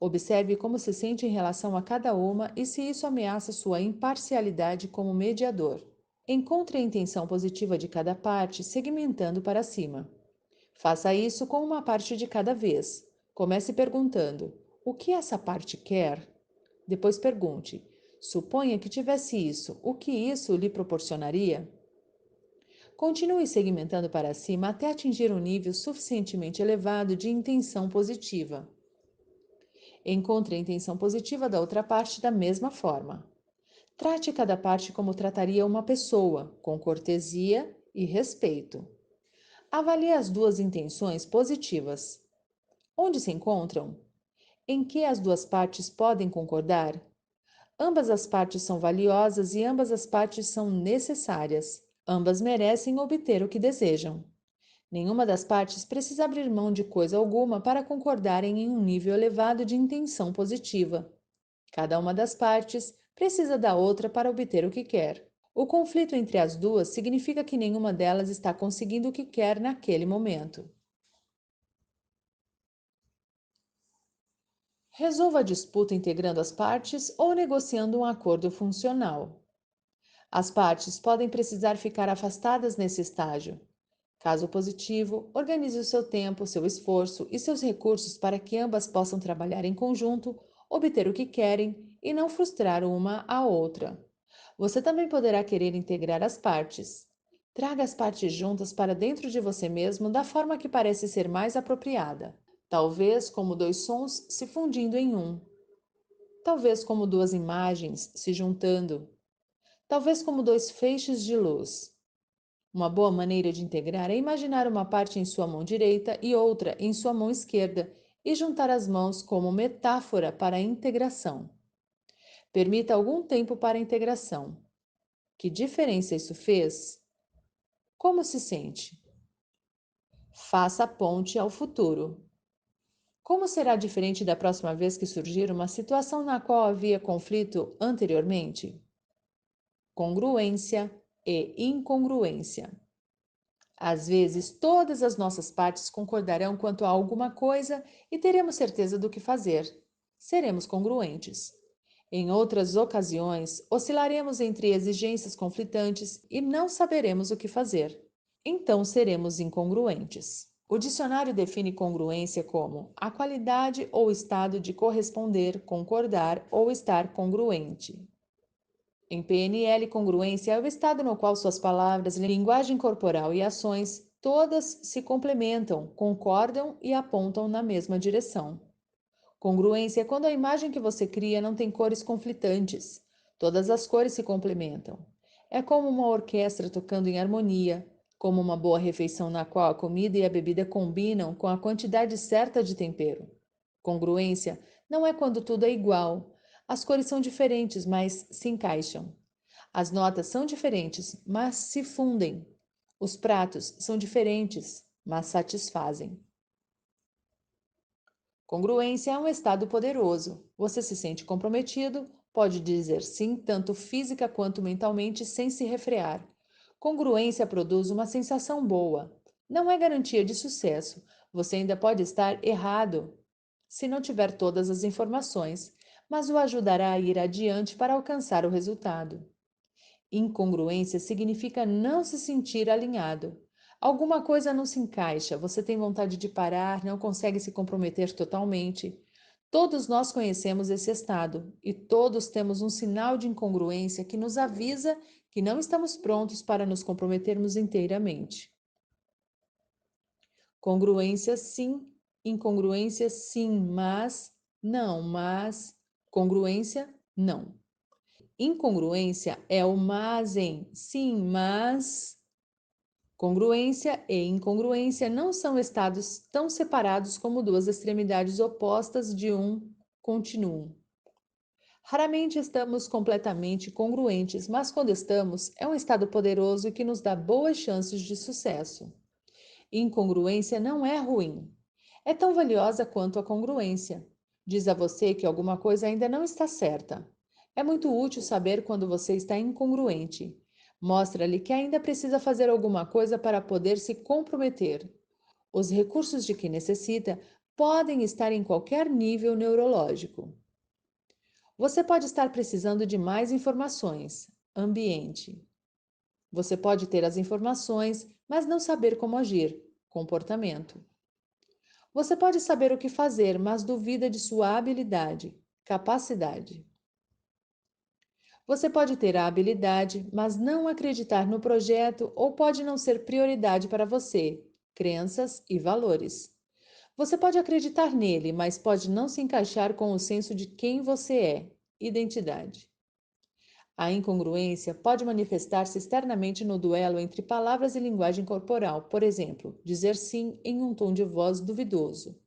Observe como se sente em relação a cada uma e se isso ameaça sua imparcialidade como mediador. Encontre a intenção positiva de cada parte, segmentando para cima. Faça isso com uma parte de cada vez. Comece perguntando: o que essa parte quer? Depois pergunte: suponha que tivesse isso, o que isso lhe proporcionaria? Continue segmentando para cima até atingir um nível suficientemente elevado de intenção positiva. Encontre a intenção positiva da outra parte da mesma forma. Trate cada parte como trataria uma pessoa, com cortesia e respeito. Avalie as duas intenções positivas. Onde se encontram? Em que as duas partes podem concordar? Ambas as partes são valiosas e ambas as partes são necessárias. Ambas merecem obter o que desejam. Nenhuma das partes precisa abrir mão de coisa alguma para concordarem em um nível elevado de intenção positiva. Cada uma das partes precisa da outra para obter o que quer. O conflito entre as duas significa que nenhuma delas está conseguindo o que quer naquele momento. Resolva a disputa integrando as partes ou negociando um acordo funcional. As partes podem precisar ficar afastadas nesse estágio. Caso positivo, organize o seu tempo, seu esforço e seus recursos para que ambas possam trabalhar em conjunto, obter o que querem e não frustrar uma a outra. Você também poderá querer integrar as partes. Traga as partes juntas para dentro de você mesmo da forma que parece ser mais apropriada. Talvez como dois sons se fundindo em um. Talvez como duas imagens se juntando. Talvez como dois feixes de luz. Uma boa maneira de integrar é imaginar uma parte em sua mão direita e outra em sua mão esquerda e juntar as mãos como metáfora para a integração. Permita algum tempo para a integração. Que diferença isso fez? Como se sente? Faça a ponte ao futuro. Como será diferente da próxima vez que surgir uma situação na qual havia conflito anteriormente? Congruência e incongruência. Às vezes, todas as nossas partes concordarão quanto a alguma coisa e teremos certeza do que fazer. Seremos congruentes. Em outras ocasiões, oscilaremos entre exigências conflitantes e não saberemos o que fazer. Então seremos incongruentes. O dicionário define congruência como a qualidade ou estado de corresponder, concordar ou estar congruente. Em PNL, congruência é o estado no qual suas palavras, linguagem corporal e ações todas se complementam, concordam e apontam na mesma direção. Congruência é quando a imagem que você cria não tem cores conflitantes. Todas as cores se complementam. É como uma orquestra tocando em harmonia, como uma boa refeição na qual a comida e a bebida combinam com a quantidade certa de tempero. Congruência não é quando tudo é igual. As cores são diferentes, mas se encaixam. As notas são diferentes, mas se fundem. Os pratos são diferentes, mas satisfazem. Congruência é um estado poderoso. Você se sente comprometido, pode dizer sim, tanto física quanto mentalmente, sem se refrear. Congruência produz uma sensação boa. Não é garantia de sucesso. Você ainda pode estar errado se não tiver todas as informações, mas o ajudará a ir adiante para alcançar o resultado. Incongruência significa não se sentir alinhado. Alguma coisa não se encaixa, você tem vontade de parar, não consegue se comprometer totalmente. Todos nós conhecemos esse estado e todos temos um sinal de incongruência que nos avisa que não estamos prontos para nos comprometermos inteiramente. Congruência sim, incongruência sim, mas congruência não. Incongruência é o mas em sim, mas. Congruência e incongruência não são estados tão separados como duas extremidades opostas de um continuum. Raramente estamos completamente congruentes, mas quando estamos, é um estado poderoso que nos dá boas chances de sucesso. Incongruência não é ruim. É tão valiosa quanto a congruência. Diz a você que alguma coisa ainda não está certa. É muito útil saber quando você está incongruente. Mostra-lhe que ainda precisa fazer alguma coisa para poder se comprometer. Os recursos de que necessita podem estar em qualquer nível neurológico. Você pode estar precisando de mais informações. Ambiente. Você pode ter as informações, mas não saber como agir. comportamento. Você pode saber o que fazer, mas duvida de sua habilidade, capacidade. Você pode ter a habilidade, mas não acreditar no projeto ou pode não ser prioridade para você, crenças e valores. Você pode acreditar nele, mas pode não se encaixar com o senso de quem você é, identidade. A incongruência pode manifestar-se externamente no duelo entre palavras e linguagem corporal, por exemplo, dizer sim em um tom de voz duvidoso.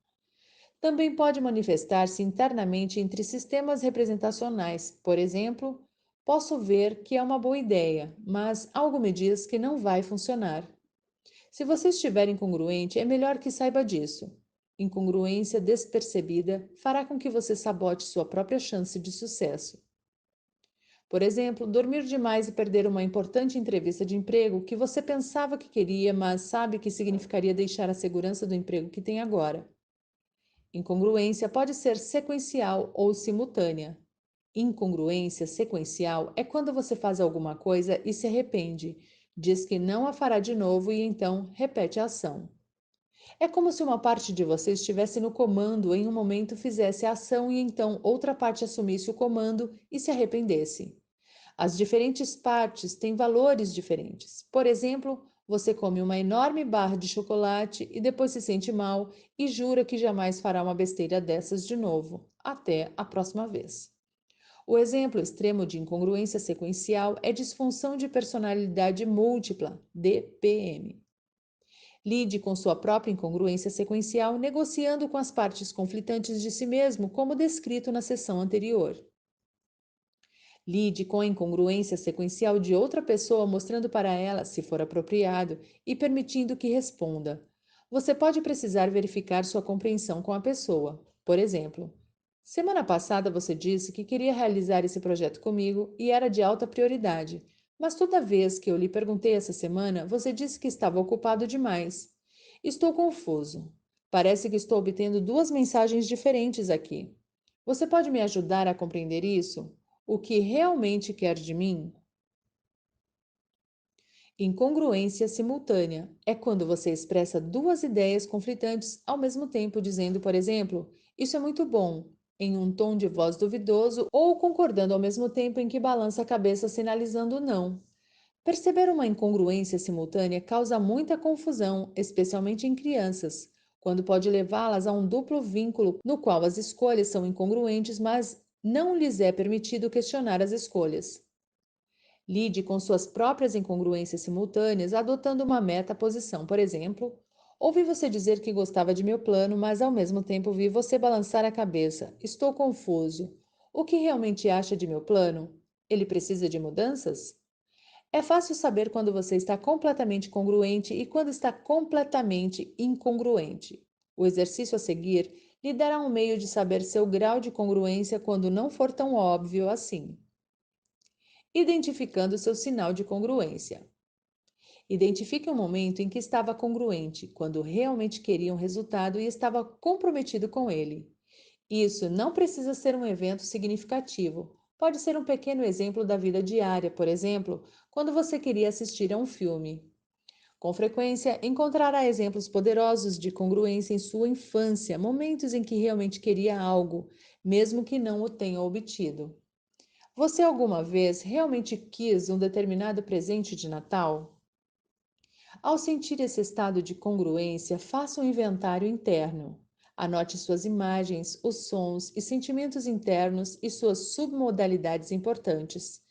Também pode manifestar-se internamente entre sistemas representacionais, por exemplo, posso ver que é uma boa ideia, mas algo me diz que não vai funcionar. Se você estiver incongruente, é melhor que saiba disso. Incongruência despercebida fará com que você sabote sua própria chance de sucesso. Por exemplo, dormir demais e perder uma importante entrevista de emprego que você pensava que queria, mas sabe que significaria deixar a segurança do emprego que tem agora. Incongruência pode ser sequencial ou simultânea. Incongruência sequencial é quando você faz alguma coisa e se arrepende, diz que não a fará de novo e então repete a ação. É como se uma parte de você estivesse no comando em um momento fizesse a ação e então outra parte assumisse o comando e se arrependesse. As diferentes partes têm valores diferentes. Por exemplo, você come uma enorme barra de chocolate e depois se sente mal e jura que jamais fará uma besteira dessas de novo. Até a próxima vez. O exemplo extremo de incongruência sequencial é disfunção de personalidade múltipla, DPM. Lide com sua própria incongruência sequencial, negociando com as partes conflitantes de si mesmo, como descrito na sessão anterior. Lide com a incongruência sequencial de outra pessoa, mostrando para ela, se for apropriado, e permitindo que responda. Você pode precisar verificar sua compreensão com a pessoa. Por exemplo, semana passada você disse que queria realizar esse projeto comigo e era de alta prioridade, mas toda vez que eu lhe perguntei essa semana, você disse que estava ocupado demais. Estou confuso. Parece que estou obtendo duas mensagens diferentes aqui. Você pode me ajudar a compreender isso? O que realmente quer de mim? Incongruência simultânea é quando você expressa duas ideias conflitantes ao mesmo tempo, dizendo, por exemplo, isso é muito bom, em um tom de voz duvidoso, ou concordando ao mesmo tempo em que balança a cabeça sinalizando não. Perceber uma incongruência simultânea causa muita confusão, especialmente em crianças, quando pode levá-las a um duplo vínculo no qual as escolhas são incongruentes, mas não lhes é permitido questionar as escolhas. Lide com suas próprias incongruências simultâneas, adotando uma meta-posição. Por exemplo, ouvi você dizer que gostava de meu plano, mas ao mesmo tempo vi você balançar a cabeça. Estou confuso. O que realmente acha de meu plano? Ele precisa de mudanças? É fácil saber quando você está completamente congruente e quando está completamente incongruente. O exercício a seguir lhe dará um meio de saber seu grau de congruência quando não for tão óbvio assim. Identificando seu sinal de congruência. Identifique um momento em que estava congruente, quando realmente queria um resultado e estava comprometido com ele. Isso não precisa ser um evento significativo. Pode ser um pequeno exemplo da vida diária, por exemplo, quando você queria assistir a um filme. Com frequência, encontrará exemplos poderosos de congruência em sua infância, momentos em que realmente queria algo, mesmo que não o tenha obtido. Você alguma vez realmente quis um determinado presente de Natal? Ao sentir esse estado de congruência, faça um inventário interno. Anote suas imagens, os sons e sentimentos internos e suas submodalidades importantes.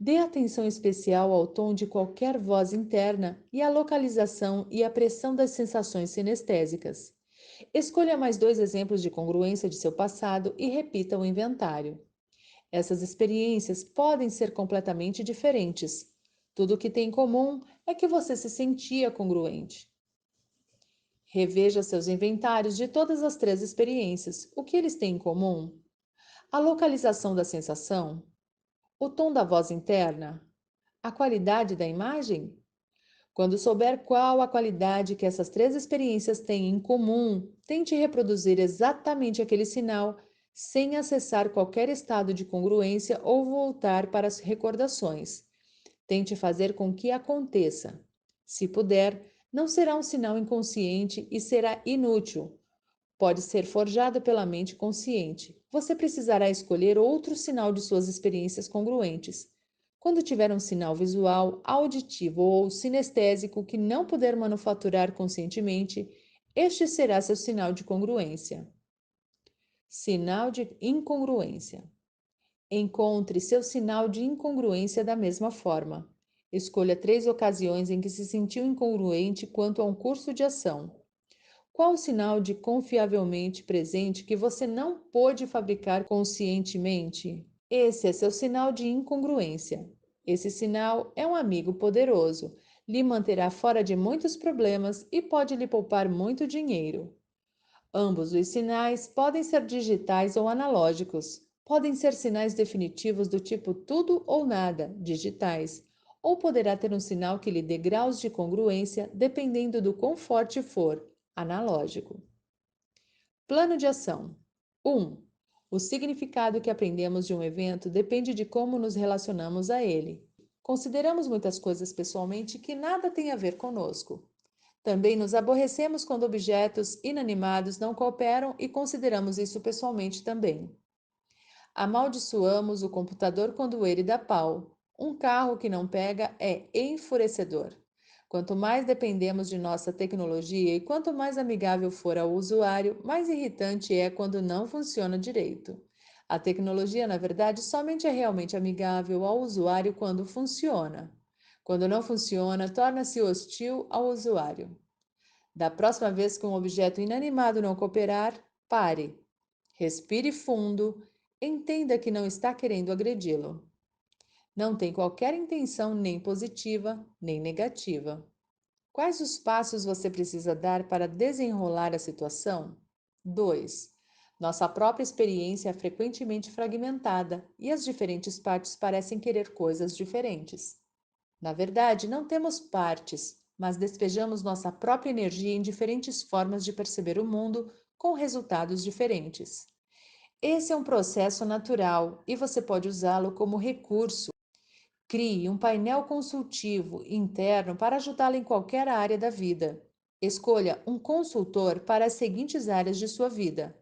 Dê atenção especial ao tom de qualquer voz interna e à localização e à pressão das sensações sinestésicas. Escolha mais dois exemplos de congruência de seu passado e repita o inventário. Essas experiências podem ser completamente diferentes. Tudo o que tem em comum é que você se sentia congruente. Reveja seus inventários de todas as três experiências. O que eles têm em comum? A localização da sensação, o tom da voz interna, a qualidade da imagem? Quando souber qual a qualidade que essas três experiências têm em comum, tente reproduzir exatamente aquele sinal, sem acessar qualquer estado de congruência ou voltar para as recordações. Tente fazer com que aconteça. Se puder, Não será um sinal inconsciente e será inútil. Pode ser forjado pela mente consciente. Você precisará escolher outro sinal de suas experiências congruentes. Quando tiver um sinal visual, auditivo ou sinestésico que não puder manufaturar conscientemente, este será seu sinal de congruência. Sinal de incongruência. Encontre seu sinal de incongruência da mesma forma. Escolha 3 ocasiões em que se sentiu incongruente quanto a um curso de ação. Qual o sinal de confiavelmente presente que você não pôde fabricar conscientemente? Esse é seu sinal de incongruência. Esse sinal é um amigo poderoso, lhe manterá fora de muitos problemas e pode lhe poupar muito dinheiro. Ambos os sinais podem ser digitais ou analógicos. Podem ser sinais definitivos do tipo tudo ou nada, digitais, ou poderá ter um sinal que lhe dê graus de congruência dependendo do quão forte for, analógico. Plano de ação. 1. O significado que aprendemos de um evento depende de como nos relacionamos a ele. Consideramos muitas coisas pessoalmente que nada têm a ver conosco. Também nos aborrecemos quando objetos inanimados não cooperam e consideramos isso pessoalmente também. Amaldiçoamos o computador quando ele dá pau. Um carro que não pega é enfurecedor. Quanto mais dependemos de nossa tecnologia e quanto mais amigável for ao usuário, mais irritante é quando não funciona direito. A tecnologia, na verdade, somente é realmente amigável ao usuário quando funciona. Quando não funciona, torna-se hostil ao usuário. Da próxima vez que um objeto inanimado não cooperar, pare. Respire fundo, entenda que não está querendo agredi-lo. Não tem qualquer intenção nem positiva, nem negativa. Quais os passos você precisa dar para desenrolar a situação? 2. Nossa própria experiência é frequentemente fragmentada e as diferentes partes parecem querer coisas diferentes. Na verdade, não temos partes, mas despejamos nossa própria energia em diferentes formas de perceber o mundo com resultados diferentes. Esse é um processo natural e você pode usá-lo como recurso. Crie um painel consultivo interno para ajudá-lo em qualquer área da vida. Escolha um consultor para as seguintes áreas de sua vida: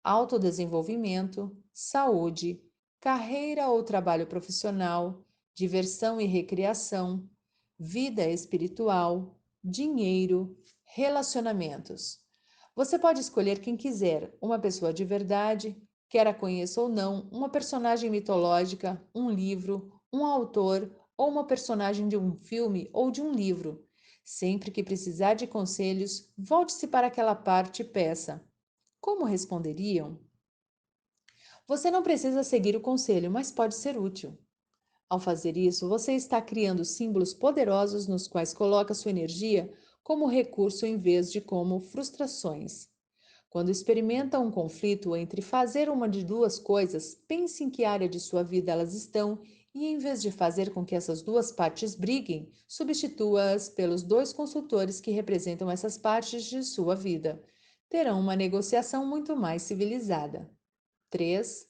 autodesenvolvimento, saúde, carreira ou trabalho profissional, diversão e recreação, vida espiritual, dinheiro, relacionamentos. Você pode escolher quem quiser, uma pessoa de verdade, quer a conheça ou não, uma personagem mitológica, um livro, um autor ou uma personagem de um filme ou de um livro. Sempre que precisar de conselhos, volte-se para aquela parte e peça: como responderiam? Você não precisa seguir o conselho, mas pode ser útil. Ao fazer isso, você está criando símbolos poderosos nos quais coloca sua energia como recurso em vez de como frustrações. Quando experimenta um conflito entre fazer uma de duas coisas, pense em que área de sua vida elas estão e, em vez de fazer com que essas duas partes briguem, substitua-as pelos 2 consultores que representam essas partes de sua vida. Terão uma negociação muito mais civilizada. 3.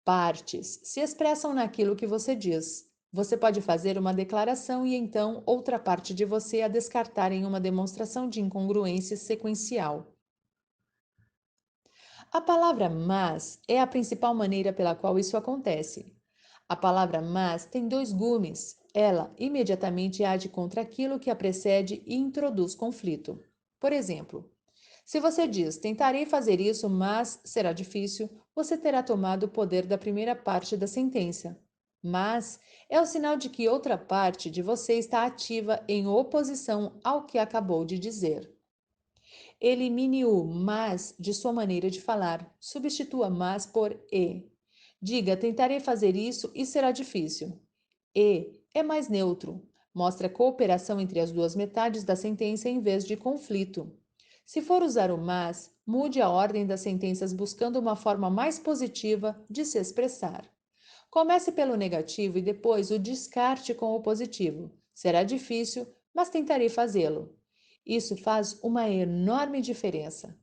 Partes se expressam naquilo que você diz. Você pode fazer uma declaração e então outra parte de você a descartar em uma demonstração de incongruência sequencial. A palavra mas é a principal maneira pela qual isso acontece. A palavra mas tem 2 gumes. Ela imediatamente age contra aquilo que a precede e introduz conflito. Por exemplo, se você diz tentarei fazer isso, mas será difícil, você terá tomado o poder da primeira parte da sentença. Mas é o sinal de que outra parte de você está ativa em oposição ao que acabou de dizer. Elimine o mas de sua maneira de falar. Substitua mas por e. Diga: tentarei fazer isso e será difícil. E é mais neutro. Mostra cooperação entre as duas metades da sentença em vez de conflito. Se for usar o mas, mude a ordem das sentenças buscando uma forma mais positiva de se expressar. Comece pelo negativo e depois o descarte com o positivo. Será difícil, mas tentarei fazê-lo. Isso faz uma enorme diferença.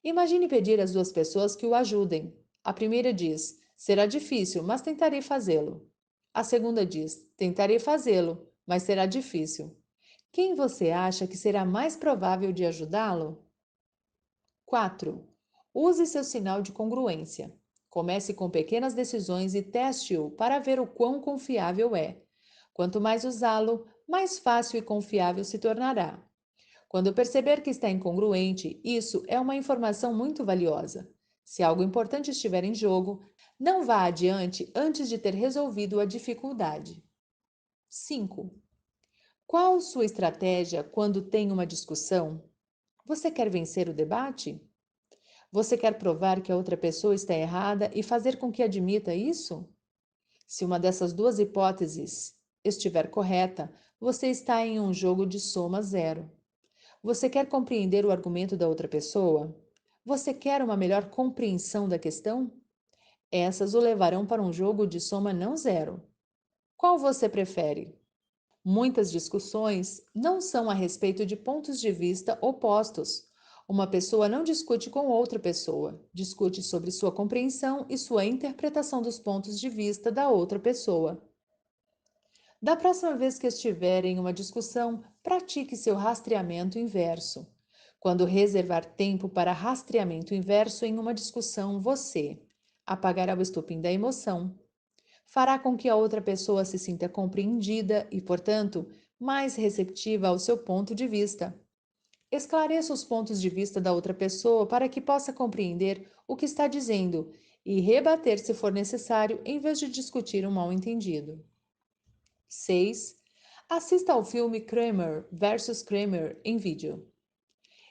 Imagine pedir às 2 pessoas que o ajudem. A primeira diz: será difícil, mas tentarei fazê-lo. A segunda diz: tentarei fazê-lo, mas será difícil. Quem você acha que será mais provável de ajudá-lo? 4. Use seu sinal de congruência. Comece com pequenas decisões e teste-o para ver o quão confiável é. Quanto mais usá-lo, mais fácil e confiável se tornará. Quando perceber que está incongruente, isso é uma informação muito valiosa. Se algo importante estiver em jogo, não vá adiante antes de ter resolvido a dificuldade. 5. Qual sua estratégia quando tem uma discussão? Você quer vencer o debate? Você quer provar que a outra pessoa está errada e fazer com que admita isso? Se uma dessas duas hipóteses estiver correta, você está em um jogo de soma zero. Você quer compreender o argumento da outra pessoa? Você quer uma melhor compreensão da questão? Essas o levarão para um jogo de soma não zero. Qual você prefere? Muitas discussões não são a respeito de pontos de vista opostos. Uma pessoa não discute com outra pessoa, discute sobre sua compreensão e sua interpretação dos pontos de vista da outra pessoa. Da próxima vez que estiver em uma discussão, pratique seu rastreamento inverso. Quando reservar tempo para rastreamento inverso em uma discussão, você apagará o estupim da emoção, fará com que a outra pessoa se sinta compreendida e, portanto, mais receptiva ao seu ponto de vista. Esclareça os pontos de vista da outra pessoa para que possa compreender o que está dizendo e rebater se for necessário, em vez de discutir um mal-entendido. 6. Assista ao filme Kramer versus Kramer em vídeo.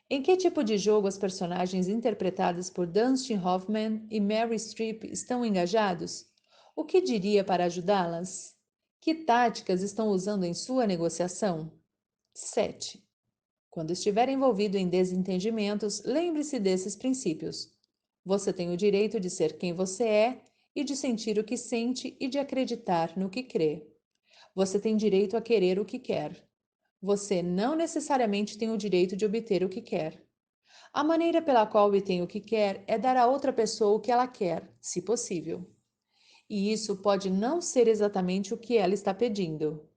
Em que tipo de jogo as personagens interpretadas por Dustin Hoffman e Mary Streep estão engajados? O que diria para ajudá-las? Que táticas estão usando em sua negociação? 7. Quando estiver envolvido em desentendimentos, lembre-se desses princípios. Você tem o direito de ser quem você é e de sentir o que sente e de acreditar no que crê. Você tem direito a querer o que quer. Você não necessariamente tem o direito de obter o que quer. A maneira pela qual obtém o que quer é dar a outra pessoa o que ela quer, se possível. E isso pode não ser exatamente o que ela está pedindo.